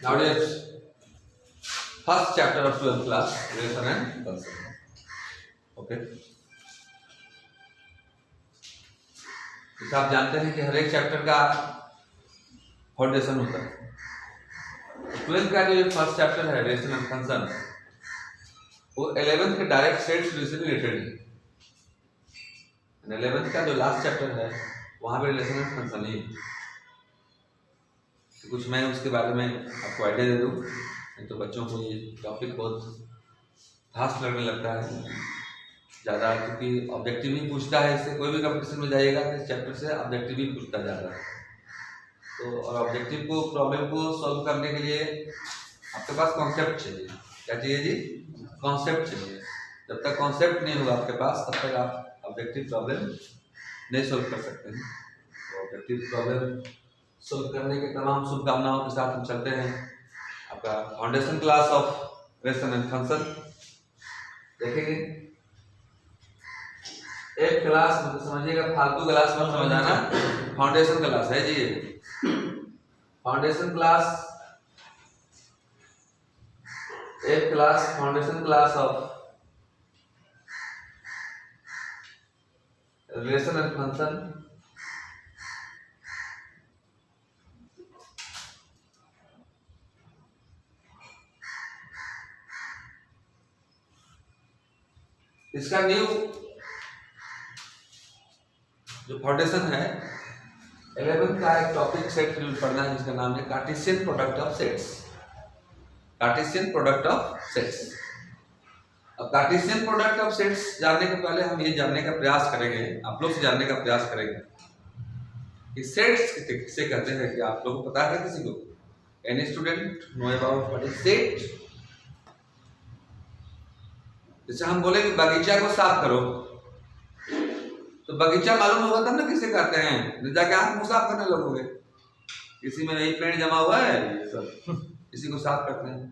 Nowadays, first chapter of 12th class, relation and concern. Okay. जैसे आप जानते हैं कि हर एक चैप्टर का फाउंडेशन होता है। 12th का जो फर्स्ट चैप्टर है रिलेशन एंड कंसर्न, वो 11th के डायरेक्ट सेट से रिलेटेड है। 11th का जो लास्ट चैप्टर है वहाँ पे रिलेशन एंड कंसर्न ही है। तो कुछ मैं उसके बारे में आपको आइडिया दे दूँ, नहीं तो बच्चों को ये टॉपिक बहुत खास लगने लगता है ज़्यादा, क्योंकि ऑब्जेक्टिव ही पूछता है। इससे कोई भी कंपटीशन में जाइएगा तो इस चैप्टर से ऑब्जेक्टिव ही पूछता ज़्यादा है। तो और ऑब्जेक्टिव को, प्रॉब्लम को सॉल्व करने के लिए आपके पास कॉन्सेप्ट चाहिए। क्या चाहिए जी? कॉन्सेप्ट चाहिए। जब तक कॉन्सेप्ट नहीं होगा आपके पास तब तक आप ऑब्जेक्टिव प्रॉब्लम नहीं सॉल्व कर सकते हैं। तो ऑब्जेक्टिव प्रॉब्लम सॉल्व करने के तमाम शुभकामनाओं के साथ हम चलते हैं आपका foundation class of relation and concern देखेंगे। एक क्लास मतलब समझिएगा, फालतू क्लास मत समझाना, फाउंडेशन क्लास है जी ये। फाउंडेशन क्लास, एक class foundation class of relation and concern. इसका न्यू जो फाउंडेशन है 11th का एक टॉपिक सेट पढ़ना है जिसका नाम है Cartesian product of sets. Cartesian product of sets. अब कार्टेशियन प्रोडक्ट ऑफ सेट्स जानने के पहले हम ये जानने का प्रयास करेंगे, आप लोग से जानने का प्रयास करेंगे कि सेट्स किसे कहते हैं। कि आप लोगों को पता है किसी को? Any student know about what is set? जैसे हम बोले कि बगीचा को साफ करो, तो बगीचा मालूम होगा तब ना किसे कहते हैं। जाके आप मुंह साफ करने लगोगे, किसी में यही पेड़ जमा हुआ है ये सब, इसी को साफ करते हैं।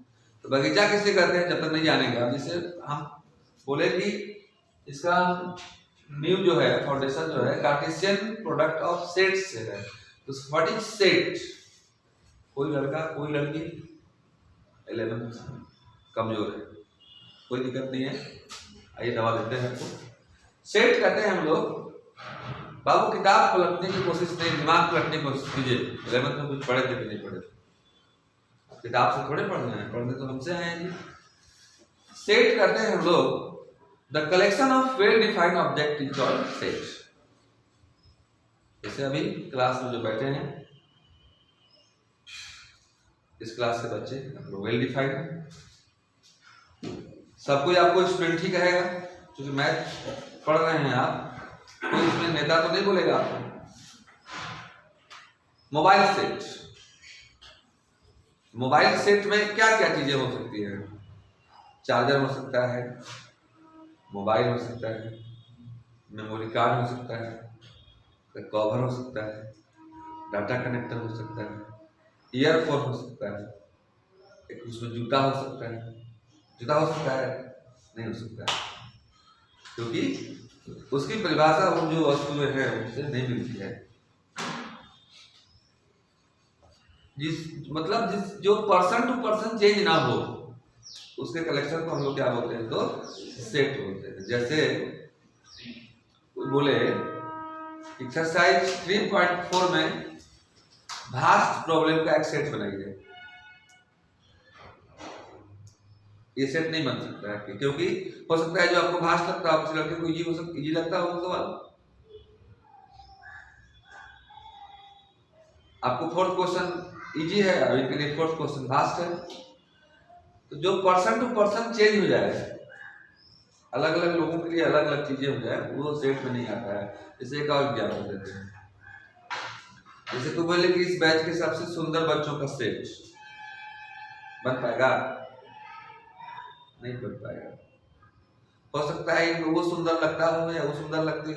तो बगीचा किसे कहते हैं जब तक नहीं जानेंगे। अब जैसे हम बोले कि इसका न्यू जो है फाउंडेशन जो है कार्टेशियन प्रोडक्ट ऑफ सेट्स से है। तो व्हाट इज सेट? कोई लड़का कोई लड़की 11th कमजोर है, कोई दिक्कत नहीं है, आइए दवा देते हैं आपको। सेट कहते हैं हम लोग, बाबू किताब पलटने की कोशिश नहीं, दिमाग पलटने की कोशिश कीजिए। 11th में कुछ पढ़े थे कि नहीं पढ़े थे? किताब से थोड़े पढ़ना है, पढ़ने तो हमसे हैं जी। सेट कहते हैं हम लोग the collection of well defined object is called set. जैसे अभी क्लास में जो बैठे हैं इस क्लास के बच्चे वेल डिफाइंड है, सब कोई आपको स्टूडेंट ही कहेगा क्योंकि मैथ पढ़ रहे हैं आप, कोई इसमें नेता तो नहीं बोलेगा आपको। मोबाइल सेट, मोबाइल सेट में क्या क्या चीजें हो सकती हैं? चार्जर हो सकता है, मोबाइल हो सकता है, मेमोरी कार्ड हो सकता है, कवर हो सकता है, डाटा कनेक्टर हो सकता है, ईयरफोन हो सकता है, एक उसमें जूता हो सकता है। जूता हो सकता है? नहीं हो सकता है, क्योंकि उसकी परिभाषा वो जो वस्तुएं हैं उससे नहीं मिलती है। जिस जो पर्सन टू पर्सन चेंज ना हो उसके कलेक्शन को हम लोग क्या बोलते हैं? तो सेट बोलते हैं। जैसे कोई बोले एक्सरसाइज 3.4 में भास्ट प्रॉब्लम का एक सेट बनाइए, ये सेट नहीं बन सकता है, क्योंकि हो सकता है जो आपको भास्ट लगता है उस लड़के को इजी हो सकता, इजी लगता है वो सवाल। आपको फोर्थ क्वेश्चन इजी है, अभी के लिए फोर्थ क्वेश्चन भास्ट है। तो जो पर्सन टू पर्सन चेंज हो जाए, अलग अलग लोगों के लिए अलग अलग चीजें हो जाए, वो सेट में नहीं आता है। जैसे एक और एग्जाम्पल देते हैं, जैसे तो बोले कि इस बैच के सबसे सुंदर बच्चों का सेट बन पाएगा? नहीं बन पाएगा। हो सकता है इनको वो सुंदर लगता हो या वो सुंदर लगती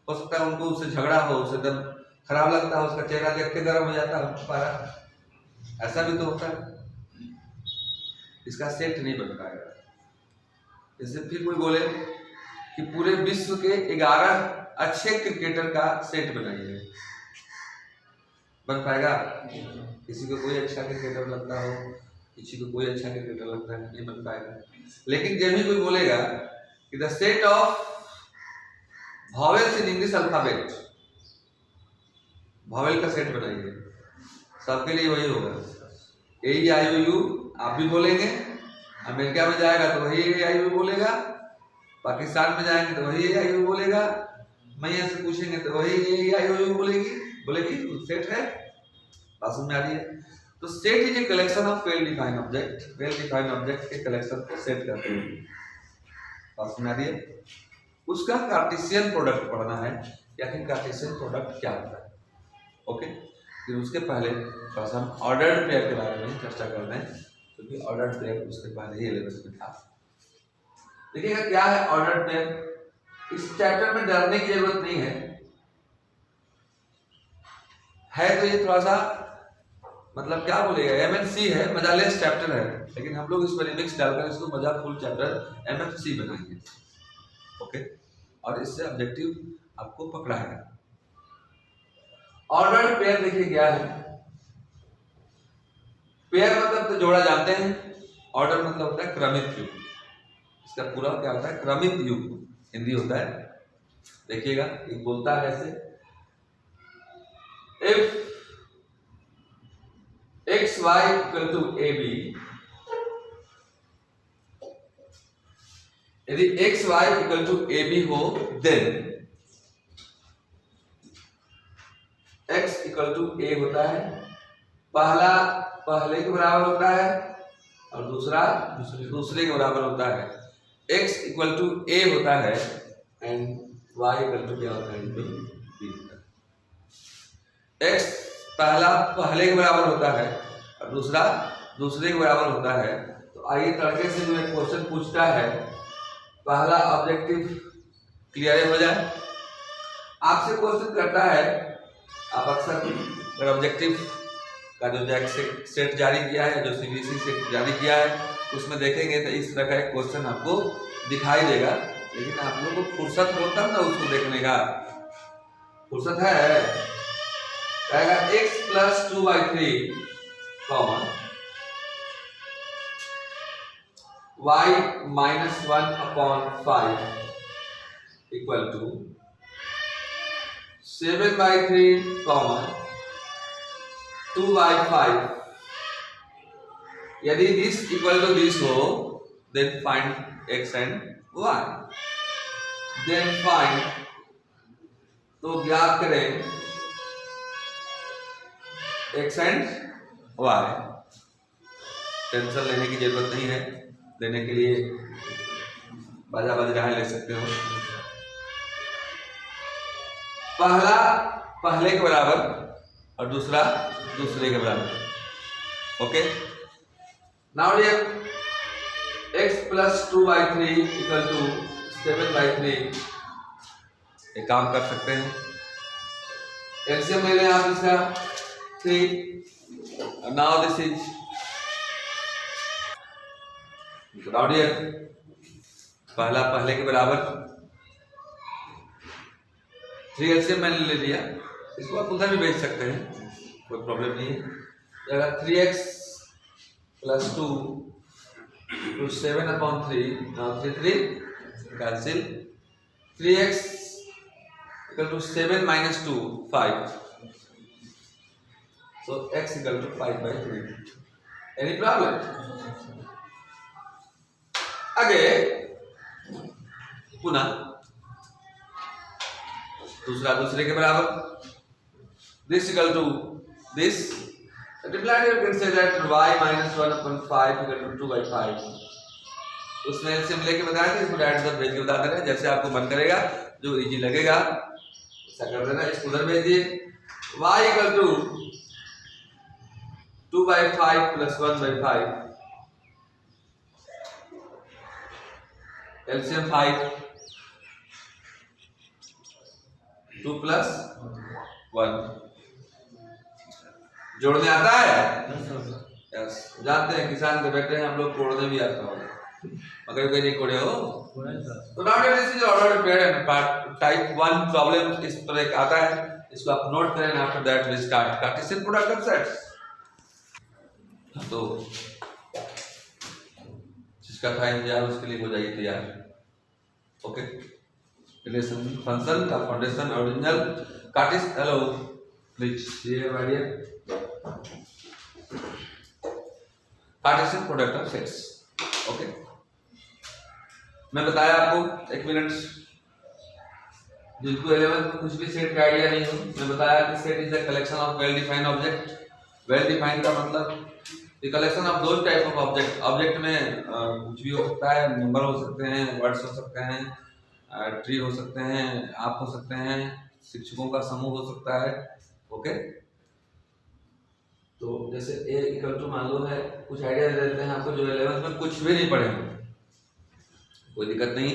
हो सकता है उनको उससे झगड़ा हो, उससे दम खराब लगता हो, उसका चेहरा देख के गर्म हो जाता हो पारा, ऐसा भी तो होता है। इसका सेट नहीं बन पाएगा। जैसे फिर कोई बोले कि पूरे विश्व के 11 अच्छे क्रिकेटर का सेट बनाइए, बन पाएगा? किसी को कोई अच्छा क्रिकेटर लगता हो, किसी को कोई अच्छा क्रिकेटर लगता है, नहीं बन पाएगा। लेकिन जब भी कोई बोलेगा कि the set of vowels in English alphabet, vowel का सेट बनाइए, सबके लिए वही होगा। AEIOU आप भी बोलेंगे, अमेरिका में जाएगा तो वही AEIOU बोलेगा, पाकिस्तान में जाएंगे तो वही AEIOU बोलेगा, मैया से पूछेंगे तो वही AEIOU बोलेगी। सेट है, बात समझ में आ रही है? तो set is a collection of well defined object के कलेक्शन को सेट करते हैं। बात समझ में आ रही है? उसका कार्टेशियन प्रोडक्ट पढ़ना है, या फिर कार्टेशियन प्रोडक्ट क्या होता है। ओके, फिर उसके पहले थोड़ा सा हम ऑर्डर्ड पेयर के बारे में चर्चा कर रहे हैं, क्योंकि ऑर्डर्ड पेयर उसके पहले ही लेवल में था। देखिएगा क्या है ऑर्डर्ड पेयर। इस चैप्टर में डरने की जरूरत नहीं है तो ये थोड़ा सा मतलब क्या बोलेगा, MNC है, मजालेस चैप्टर है, लेकिन हम लोग इस पर रिमिक्स डालकर इसको मजा फुल चैप्टर MFC बनाएंगे। ओके, और इससे ऑब्जेक्टिव आपको पकड़ा है। ऑर्डर्ड पेयर देखिए क्या है। पेयर मतलब तो जोड़ा जानते हैं, ऑर्डर मतलब होता है क्रमित युग। इसका पूरा क्या होता है? क्रमित युग हिंदी होता है। देखिएगा एक बोलता है ऐसे, if XY equal to AB, यदि XY इक्वल टू AB हो then X equal to A होता है। पहला पहले के बराबर होता है और दूसरा दूसरे के बराबर होता है। X इक्वल टू A होता है एंड Y इक्वल टू क्या होता है? B होता है। X पहला पहले के बराबर होता है और दूसरा दूसरे के बराबर होता है। तो आइए तड़के से जो एक क्वेश्चन पूछता है, पहला ऑब्जेक्टिव क्लियर हो जाए। आपसे क्वेश्चन करता है, आप अक्सर ऑब्जेक्टिव का जो सेट जारी किया है, जो CBSE सेट जारी किया है, उसमें देखेंगे तो इस तरह का एक क्वेश्चन आपको दिखाई देगा। लेकिन आप लोगों को फुर्सत होता ना उसको देखने का, फुर्सत है? कहेगा x plus 2/3 common y minus 1/5 equal to 7/3 common 2/5। यदि दिस इक्वल टू दिस हो then find x and y। Then find, तो ज्ञात करें x एंड y। टेंशन लेने की जरूरत नहीं है, लेने के लिए बाजा बज रहा है, ले सकते हो। पहला पहले के बराबर और दूसरा दूसरे के बराबर। Okay, now dear x plus 2/3 equal to 7/3। एक काम कर सकते हैं, एलसीएम ले लें आप इसका 3। Now this is now dear पहला पहले के बराबर 3 एलसीएम मैंने ले लिया। इसको आप उधर भी भेज सकते हैं, कोई प्रॉब्लम नहीं है। अगर 3x plus 2 to 7/3, now 3 cancel, 3x equal to 7 minus 2 5, so x equal to 5/3. Any problem? Again पुनः दूसरा दूसरे के बराबर, this equal to this, multiplied you can say that y minus 1/5 equal to 2/5। उसमें एलसीएम लेके बताया था, इसको डायरेक्ट उधर भेज के बता दे रहे हैं, जैसे आपको मन करेगा, जो इजी लगेगा ऐसा कर देना। इसको उधर भेज दिए, y equal to 2/5 plus 1/5, LCM 5, 2 plus 1। जोड़ने आता है? यस, जानते हैं किसान के बेटे हैं हम लोग, कोड़ने भी आता होगा, मगर कोई नहीं कोड़े हो। तो now this is ordered pair and type 1 problem इस पर एक आता है इसको आप नोट करें, after that we start Cartesian product of sets. तो जिसका था इंतजार उसके लिए हो जाइए तैयार। ओके, रिलेशन फंक्शन का foundation original Cartesian, hello please ये idea, Cartesian product of sets. Okay, मैं बताया आपको, एक मिनट, जिनको 11th में कुछ भी सेट का आइडिया नहीं हो, मैं बताया कि set is the collection of well defined object. Well defined का मतलब द कलेक्शन ऑफ दो टाइप ऑफ ऑब्जेक्ट। ऑब्जेक्ट में कुछ भी हो सकता है, नंबर हो सकते हैं, वर्ड्स हो सकते हैं, ट्री हो सकते हैं, आप हो सकते हैं, शिक्षकों का समूह हो सकता है। ओके, तो जैसे ए इक्वल टू मान लो है, कुछ आइडिया दे देते हैं आपको जो 11th में कुछ भी नहीं पढ़े, कोई दिक्कत नहीं।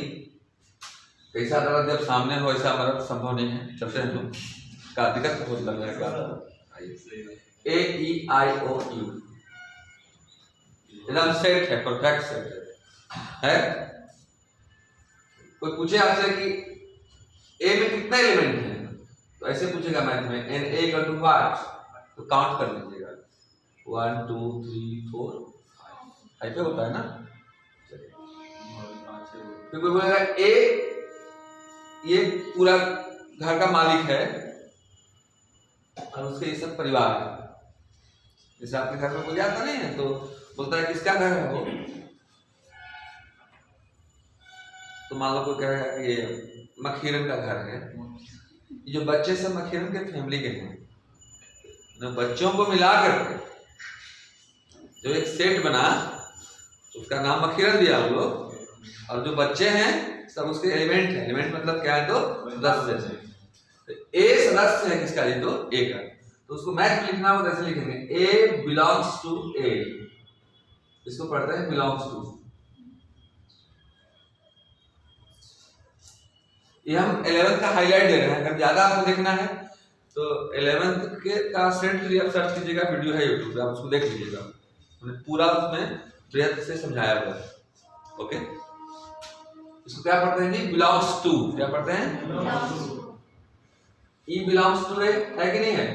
कैसा दर्द जब सामने हो ऐसा मदद संभव नहीं है, चलते हैं लोग का दिक्कत बहुत लग रहा है। ए ई आई ओ यू एकदम सेट है, परफेक्ट सेट है। कोई पूछे आपसे कि ए में कितने एलिमेंट हैं, तो ऐसे पूछेगा मैथ में, n A equal to what, तो काउंट कर लीजिएगा 1 2 3 4 5 पे होता है ना। फिर कोई बोलेगा ए ये पूरा घर का मालिक है और उसके ये सब परिवार है। जैसे आपके घर में कोई आता नहीं है तो बोलता है किसका घर है वो, तो मान लो कोई कहेगा कि ये मखीरन का घर है। ये जो बच्चे सब मखीरन के फैमिली के हैं, बच्चों को मिला करके जो एक सेट बना उसका नाम मखीरन दिया हम लोग, और जो बच्चे हैं सब उसके एलिमेंट है। एलिमेंट मतलब क्या है, तो सदस्य है। ए सदस्य है किसका, ये तो ए का, तो उसको मैथ में लिखना हो कैसे लिखेंगे, ए बिलोंग्स टू ए, इसको पढ़ते हैं बिलोंग्स टू। ये हम 11th का हाईलाइट दे रहे हैं, अगर ज्यादा आपको देखना है तो 11th के का सेट के लिए आप सर्च कीजिएगा, वीडियो है यूट्यूब पे, आप उसको देख लीजिएगा, मैंने पूरा उसमें प्रयत्न से समझाया हुआ है। ओके, इसको क्या पढ़ते हैं जी, बिलोंग्स टू, क्या पढ़ते हैं, ई बिलोंग्स टू ए, है कि नहीं है।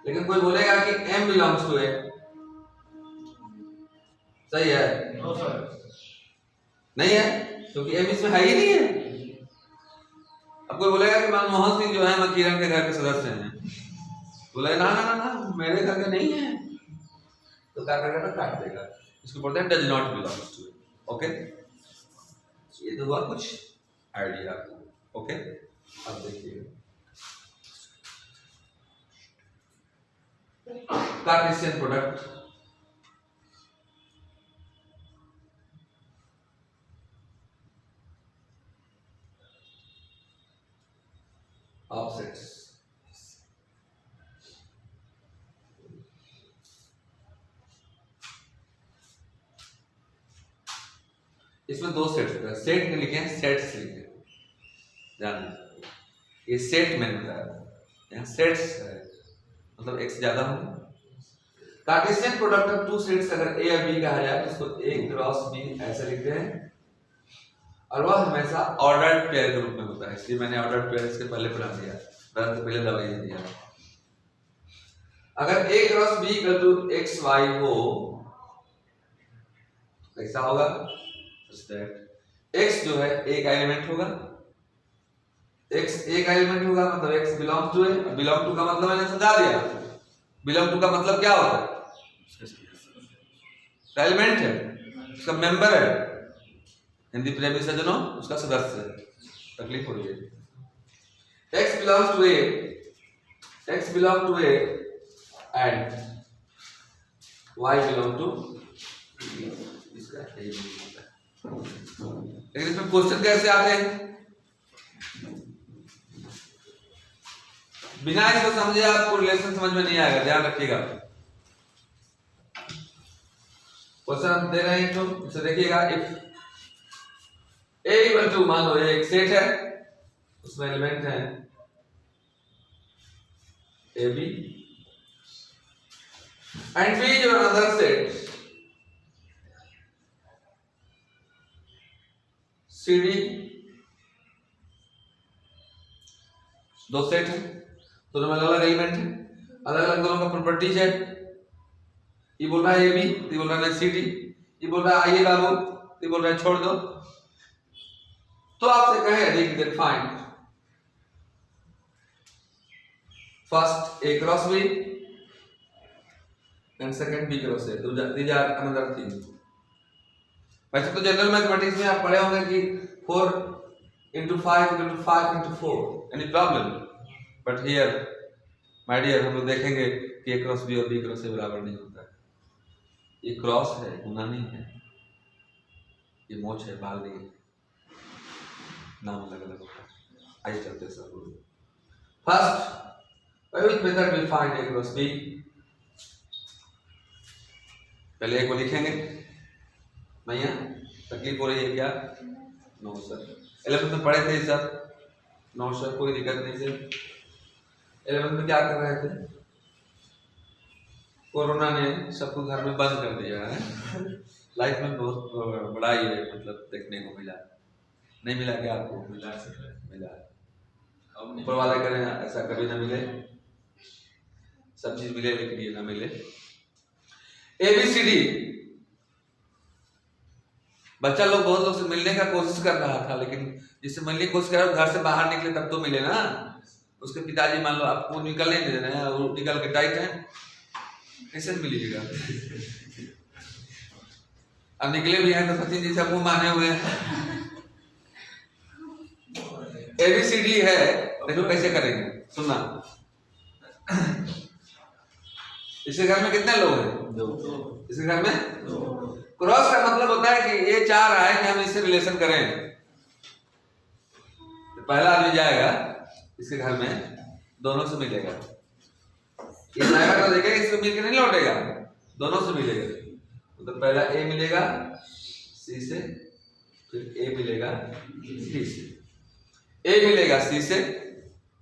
लेकिन कोई बोलेगा कि एम बिलोंग्स टू ए, सही है, नहीं है, क्योंकि एम इसमें है ही नहीं है। अब कोई बोलेगा कि मनमोहन सिंह जो है मखीरन के घर के सदस्य हैं, बोलेगा ना ना ना ना मेरे घर के नहीं है, तो क्या करेगा, काट देगा। इसको बोलते हैं does not belongs to. Okay, ये तो हुआ कुछ आइडिया आपको। ओके, अब देखिए कार्टेशियन प्रोडक्ट ऑफ सेट्स। इसमें दो सेट्स होते हैं, सेट में लिखे हैं, सेट्स लिखे हैं, ध्यान दीजिए। ये सेट मैंने बताया, यहाँ सेट्स है मतलब एक से ज्यादा होंगे। Cartesian product of two sets अगर ए और बी कहा जाए तो इसको ए क्रॉस बी ऐसे लिखते हैं, और वह हमेशा ऑर्डर्ड पेयर के रूप में होता है, इसलिए मैंने ऑर्डर्ड पेयर इसके पहले पढ़ा दिया, से पहले दवाई दे दिया। अगर A cross B equal to X Y हो, कैसा होगा, एक्स जो है ए का एलिमेंट होगा, एक्स ए का एलिमेंट होगा मतलब x belong to A. Belong to का मतलब मैंने समझा दिया, बिलोंग टू का मतलब क्या होता है, एलिमेंट है, उसका मेंबर है, हिंदी प्रेमी सज्जनों उसका सदस्य है, तकलीफ हो रही है। X belongs to A, x belong to A and y belong to, इसका यही होता है। लेकिन इसमें क्वेश्चन कैसे आते हैं, बिना इसको समझे आपको रिलेशन समझ में नहीं आएगा, ध्यान रखिएगा। क्वेश्चन हम दे रहे हैं तो इसे देखिएगा, इफ ए इक्वल टू, मान लो ये एक सेट है, उसमें एलिमेंट है ए बी एंड बी जो अनदर सेट सी डी दो सेट है, दोनों में अलग अलग एलिमेंट है, अलग अलग दोनों का प्रॉपर्टीज है। ये बोल रहा है ए बी, ये बोल रहा है सी डी, ये बोल रहा है आइए बाबू, ये बोल रहा है छोड़ दो। तो आपसे कहे देख find first A cross B and second B cross A. तो दीज आर अनदर थिंग। वैसे तो जनरल मैथमेटिक्स में आप पढ़े होंगे कि 4 into 5 into 5 into 4 any problem, but here my dear हम लोग देखेंगे कि ए क्रॉस बी और बी क्रॉस ए बराबर नहीं होता है। ये क्रॉस है, गुना नहीं है, ये मोच है, बाल नहीं है, नाम अलग अलग होता है। आइए चलते हैं सब। First by which method we find a cross b? पहले एक को लिखेंगे। भैया तकलीफ हो रही है क्या? No sir. 11th में पढ़े थे सर? नो सर, कोई दिक्कत नहीं सर। 11th में क्या कर रहे थे? कोरोना ने सबको घर में बंद कर दिया है। लाइफ में बहुत बड़ा ही मतलब देखने को मिला। नहीं मिला क्या आपको? मिला सर, मिला। ऊपर वाले करें ऐसा कभी ना मिले, सब चीज मिले लेकिन ये ना मिले। ABCD बच्चा लोग बहुत लोग से मिलने का कोशिश कर रहा था, लेकिन जिससे मिलने की कोशिश कर रहा घर से बाहर निकले तब तो मिले ना। उसके पिताजी मान लो आपको निकल नहीं दे रहे हैं और निकल के टाइट है, कैसे मिलिएगा? अब निकले भी हैं तो सचिन जी से मुंह माने हुए हैं। ABCD है, देखो कैसे करेंगे, सुनना। इसके घर में कितने लोग हैं? दो। इसके घर में दो। क्रॉस का मतलब होता है कि ये चाह रहा है कि हम इससे रिलेशन करें, तो पहला आदमी जाएगा इसके घर में, दोनों से मिलेगा। ये जाएगा तो देखेगा इसको मिल के नहीं लौटेगा, दोनों से मिलेगा। तो पहला ए मिलेगा सी से, फिर ए मिलेगा डी से, ए मिलेगा सी से,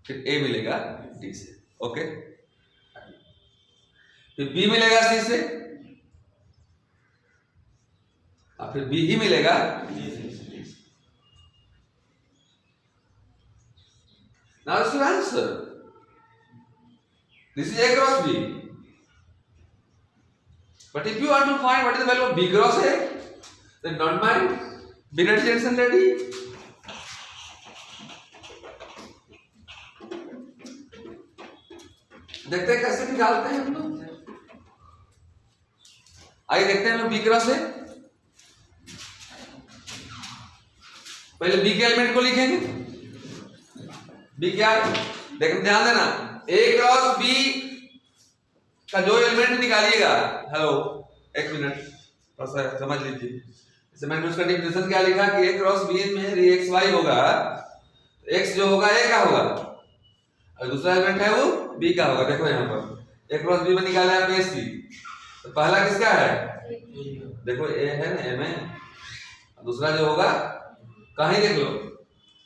फिर ए मिलेगा डी से। ओके, फिर बी मिलेगा सी से, और फिर बी ही मिलेगा डी से। Now it's your answer. This is A cross B. But if you want to find what is the value of B cross A, then don't mind. Be ready, Jensen, ready. देखते हैं कैसे निकालते हैं हम लोग। आइए देखते हैं हम लोग B क्रॉस A। पहले B के एलिमेंट को लिखेंगे। B क्या है? देखो ध्यान देना, A क्रॉस B का जो एलिमेंट निकालिएगा, हेलो एक मिनट थोड़ा सा समझ लीजिए। जैसे मैंने उसका डिफिनेशन क्या लिखा कि A क्रॉस B में x y होगा, x जो होगा A का होगा और दूसरा एलिमेंट है वो B का होगा। देखो यहाँ पर A क्रॉस B में निकाला है आपने C, तो पहला किसका है? देखो A है ना, A में दूसरा जो होगा कहीं देख लो,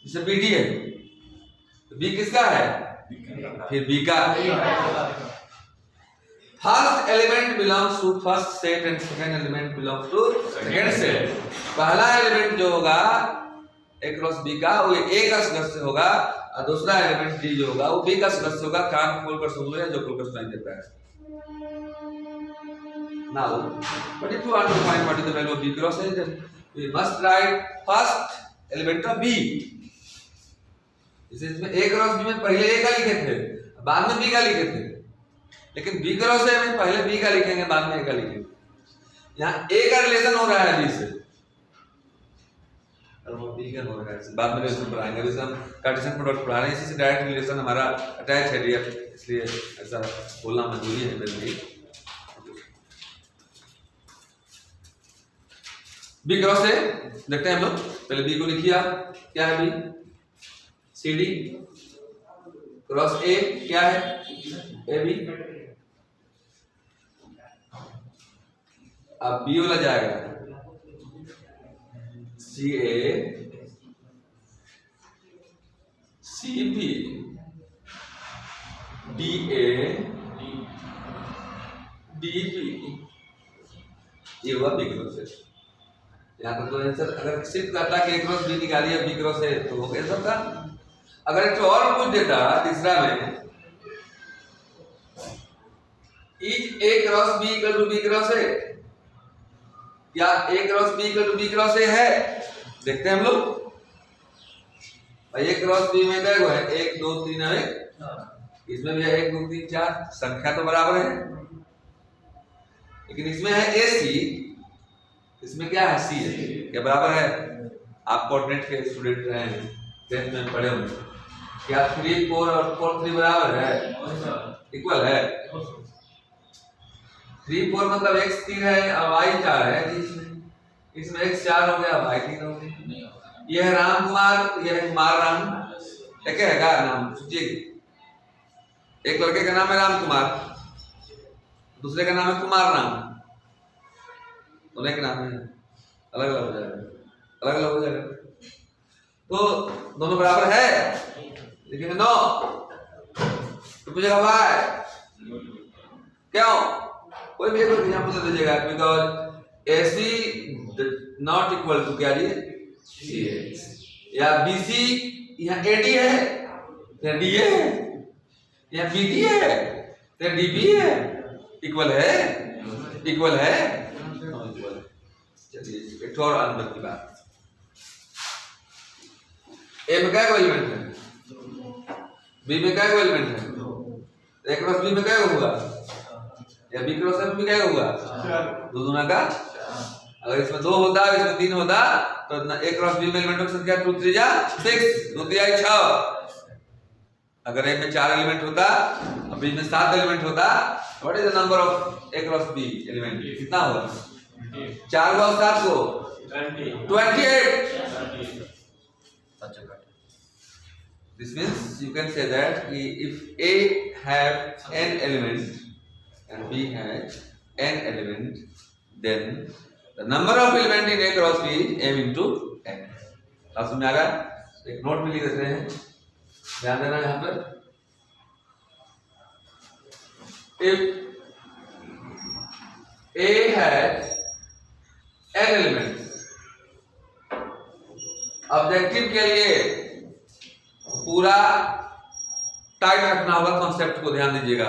जैसे BD है, B किसका है? फिर B का। First element belongs to first set and second element belongs to second set. पहला एलिमेंट जो होगा A क्रॉस B का वो A का सदस्य होगा और दूसरा एलिमेंट D जो होगा वो B का सदस्य होगा। कान खोलकर सुन लो या जो खोलकर सुनाई देता है। Now, but if you want to find what is the value of B cross A, then we must write first element of B. इसमें A क्रॉस B में पहले A का लिखे थे, बाद में B का लिखे थे, लेकिन B क्रॉस A में पहले B का लिखेंगे, बाद में A का लिखेंगे। यहाँ A का रिलेशन हो रहा है B से, और वो B का हो रहा है, बाद में रिलेशन पढ़ाएंगे। जैसे हम कार्टेशियन प्रोडक्ट पढ़ा रहे हैं, इसी से डायरेक्ट रिलेशन हमारा अटैच है डियर, इसलिए ऐसा बोलना मजबूरी है मेरे लिए। B क्रॉस A देखते हैं हम लोग। पहले B को लिखिए आप, क्या है B? CD क्रॉस A क्या है? AB। अब B वाला जाएगा CA CB DA DB, ये हुआ B क्रॉस A। यहाँ पर तो आंसर अगर सिर्फ कहता कि A क्रॉस B निकालिए B क्रॉस A तो हो गया सबका। अगर एक और पूछ देता तीसरा में, is A cross B equal to B cross A, क्या A cross B equal to B cross A है? देखते हैं हम लोग। भाई ए क्रॉस बी में क्या है? 1 2 3 है, इसमें भी है 1 2 3 4, संख्या तो बराबर है, लेकिन इसमें है ए सी, इसमें क्या है? सी है, क्या बराबर है? आप कोऑर्डिनेट के स्टूडेंट रहे हैं, 10th में पढ़े होंगे, क्या 3 4 और 4 3 बराबर है? इक्वल है। 3 4 मतलब x 3 है और y 4 है, इसमें x 4 हो गया, y 3 हो गया। यह है राम कुमार, यह है कुमार राम, एक है क्या नाम? सोचिए, एक लड़के का नाम है राम कुमार, दूसरे का नाम है कुमार राम, दोनों के नाम है अलग अलग हो जाएगा, अलग अलग हो जाएगा, तो दोनों बराबर है, लेकिन नो तो पूछेगा भाई क्यों? कोई भी एक यहाँ पूछ दीजिएगा, because AC not equal to क्या जी? या BC, यहाँ AD है, या DA है, या BD है, या DB है, इक्वल है, इक्वल है, इक्वल है। चलिए एक और अंदर की बात, A में क्या एलिमेंट है? B में क्या एलिमेंट है? A क्रॉस B में क्या होगा? या B क्रॉस M में क्या होगा? दो दूना का, अगर इसमें 2 होता है, इसमें 3 होता, तो A क्रॉस B में एलिमेंटों की संख्या 2 3 6, 2 3 6। अगर A में 4 एलिमेंट होता और B में 7 एलिमेंट होता, what is the number of A cross B element? कितना होगा? 4 को 7 को 28। This means you can say that if A have n element and B has n element, then the number of element in A cross B is m into n। आप समझ में आ गया? एक note में लिख देते हैं, ध्यान देना यहाँ पर। If A has n elements, objective के लिए पूरा टाइट रखना होगा, कॉन्सेप्ट को ध्यान दीजिएगा।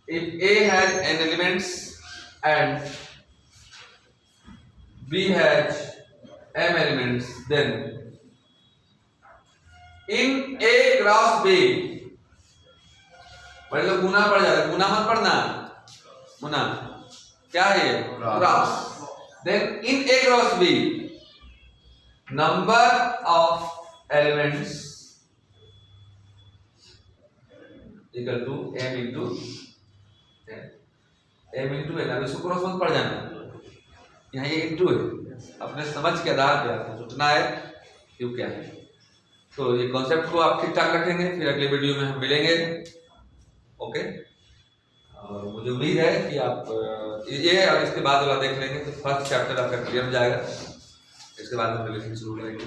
If A has n elements and B has m elements, then in A cross B, बड़े लोग गुना पढ़ जाते, गुना मत पढ़ना, गुना क्या है? Cross. Then in A cross B, number of elements equal to m into n, m into n। अब इसको क्रॉस मत पढ़ जाना, यहाँ ये इंटू है, अपने समझ के आधार पे आपको सोचना है क्यों क्या है। तो ये कॉन्सेप्ट को आप ठीक ठाक रखेंगे, फिर अगले वीडियो में हम मिलेंगे। ओके, और मुझे उम्मीद है कि आप ये और इसके बाद वाला देख लेंगे तो फर्स्ट चैप्टर आपका क्लियर हो जाएगा, इसके बाद हम रिविजन शुरू करेंगे।